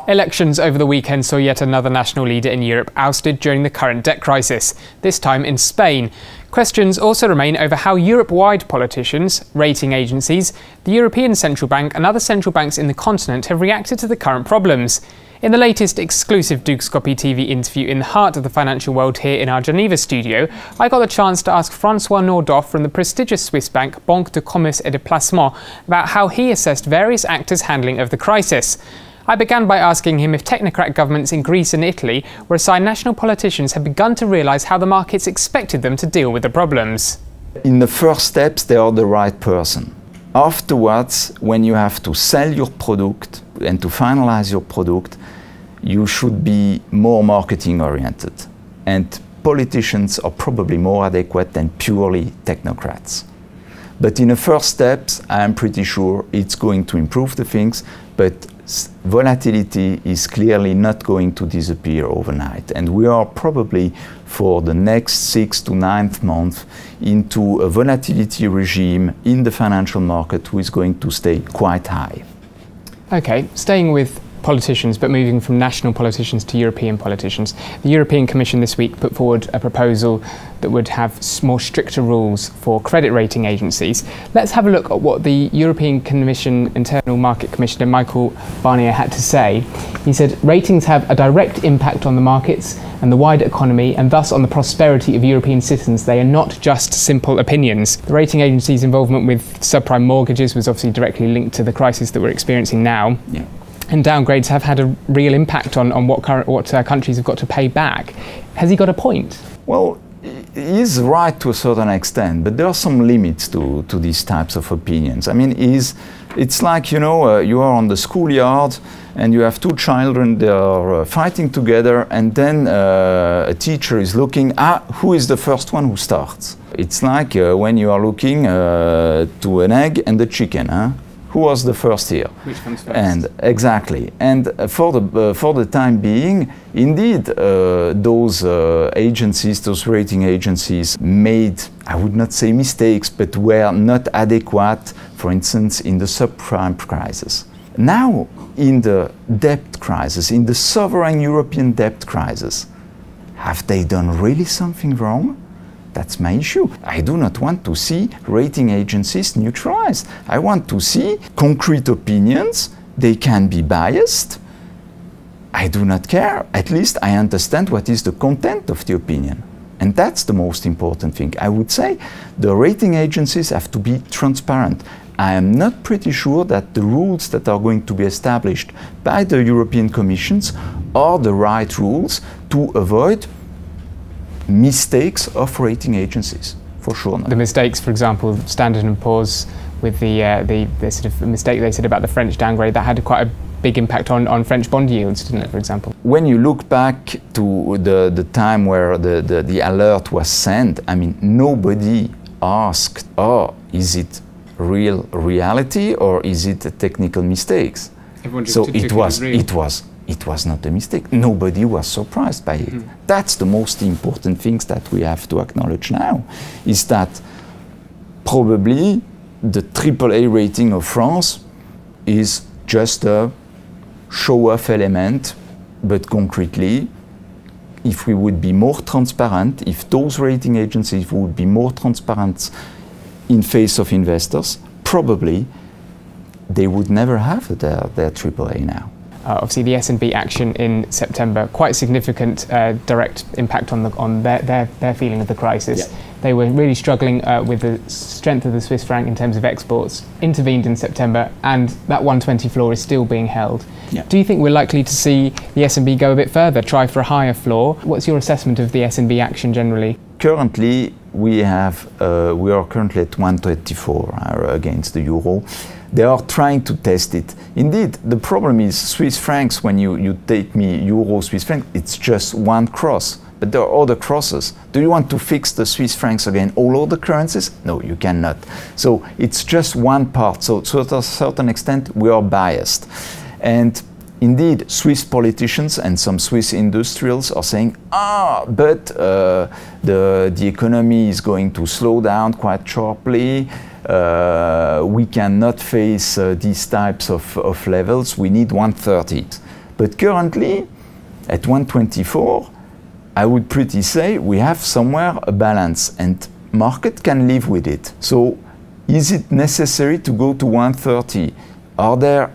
Elections over the weekend saw yet another national leader in Europe ousted during the current debt crisis, this time in Spain. Questions also remain over how Europe-wide politicians, rating agencies, the European Central Bank and other central banks in the continent have reacted to the current problems. In the latest exclusive Dukascopy TV interview in the heart of the financial world here in our Geneva studio, I got the chance to ask François Nordhof from the prestigious Swiss bank Banque de Commerce et de Placement about how he assessed various actors' handling of the crisis. I began by asking him if technocrat governments in Greece and Italy were a sign national politicians had begun to realise how the markets expected them to deal with the problems. In the first steps, they are the right person. Afterwards, when you have to sell your product and to finalize your product, you should be more marketing oriented. And politicians are probably more adequate than purely technocrats. But in the first steps, I'm pretty sure it's going to improve the things, but volatility is clearly not going to disappear overnight. And we are probably, for the next 6 to 9 months, into a volatility regime in the financial market which is going to stay quite high. Okay, staying with politicians, but moving from national politicians to European politicians. The European Commission this week put forward a proposal that would have more stricter rules for credit rating agencies. Let's have a look at what the European Commission Internal Market Commissioner Michael Barnier had to say. He said ratings have a direct impact on the markets and the wider economy, and thus on the prosperity of European citizens. They are not just simple opinions. The rating agency's involvement with subprime mortgages was obviously directly linked to the crisis that we're experiencing now. Yeah. And downgrades have had a real impact on what countries have got to pay back. Has he got a point? Well, he's right to a certain extent, but there are some limits to these types of opinions. I mean, it's like, you know, you are on the schoolyard and you have 2 children, they are fighting together, and then a teacher is looking at who is the first one who starts. It's like when you are looking to an egg and the chicken, huh? Who was the first here? Which comes first? And exactly. And for the time being, indeed, those agencies, those rating agencies, made, I would not say mistakes, but were not adequate. For instance, in the subprime crisis. Now, in the debt crisis, in the sovereign European debt crisis, have they done really something wrong? That's my issue. I do not want to see rating agencies neutralized. I want to see concrete opinions. They can be biased. I do not care. At least I understand what is the content of the opinion. And that's the most important thing. I would say the rating agencies have to be transparent. I am not pretty sure that the rules that are going to be established by the European Commissions are the right rules to avoid mistakes of rating agencies, for sure not. The mistakes, for example, Standard & Poor's with the sort of mistake they said about the French downgrade, that had quite a big impact on French bond yields, didn't it, for example? When you look back to the time where the alert was sent, I mean, nobody asked, oh, is it reality or is it technical mistakes? So it was not a mistake. Nobody was surprised by it. That's the most important things that we have to acknowledge now, is that probably the AAA rating of France is just a show-off element, but concretely, if we would be more transparent, if those rating agencies would be more transparent in face of investors, probably they would never have their AAA now. Obviously, the S&P action in September, quite significant direct impact on their feeling of the crisis. Yeah. They were really struggling with the strength of the Swiss franc in terms of exports, intervened in September, and that 120 floor is still being held. Yeah. Do you think we're likely to see the S&P go a bit further, try for a higher floor? What's your assessment of the S&P action generally? Currently, we are currently at 124 against the euro. They are trying to test it. Indeed, the problem is Swiss francs, when you take me euro, Swiss franc, it's just one cross. But there are other crosses. Do you want to fix the Swiss francs again, all other currencies? No, you cannot. So it's just one part. So to a certain extent, we are biased. And indeed, Swiss politicians and some Swiss industrials are saying, but the economy is going to slow down quite sharply. We cannot face these types of levels. We need 130. But currently, at 124, I would pretty say we have somewhere a balance, and market can live with it. So is it necessary to go to 130? Are there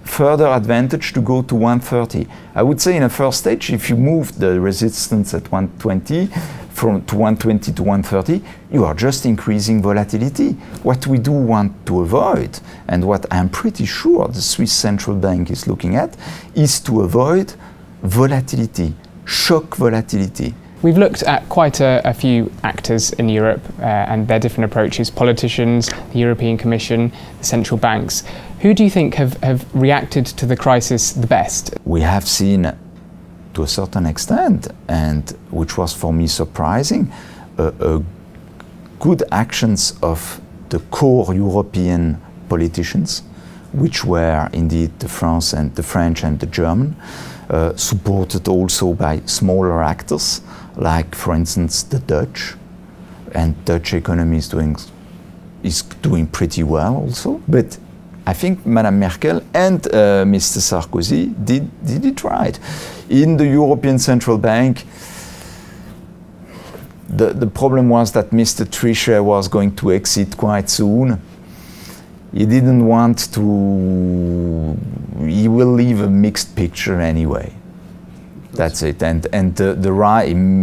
further advantage to go to 130? I would say in a first stage, if you move the resistance at 120 to 120 to 130, you are just increasing volatility. What we do want to avoid, and what I'm pretty sure the Swiss Central Bank is looking at, is to avoid volatility, shock volatility. We've looked at quite a few actors in Europe and their different approaches, politicians, the European Commission, the central banks. Who do you think have reacted to the crisis the best? We have seen, to a certain extent, and which was for me surprising, good actions of the core European politicians, which were indeed the French and the German, supported also by smaller actors, like, for instance, the Dutch, and Dutch economy is doing pretty well also. But I think Madame Merkel and Mr. Sarkozy did it right. In the European Central Bank, the problem was that Mr. Trichet was going to exit quite soon. He didn't want to. He will leave a mixed picture anyway. That's it. And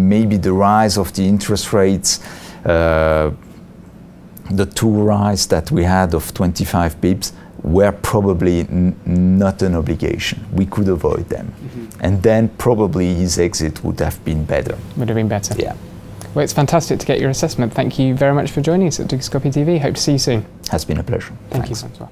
maybe the rise of the interest rates, the two rise that we had of 25 pips, were probably not an obligation. We could avoid them. And then probably his exit would have been better. Would have been better. Yeah. Well, it's fantastic to get your assessment. Thank you very much for joining us at Dukascopy TV. Hope to see you soon. Has been a pleasure. Thank you, François.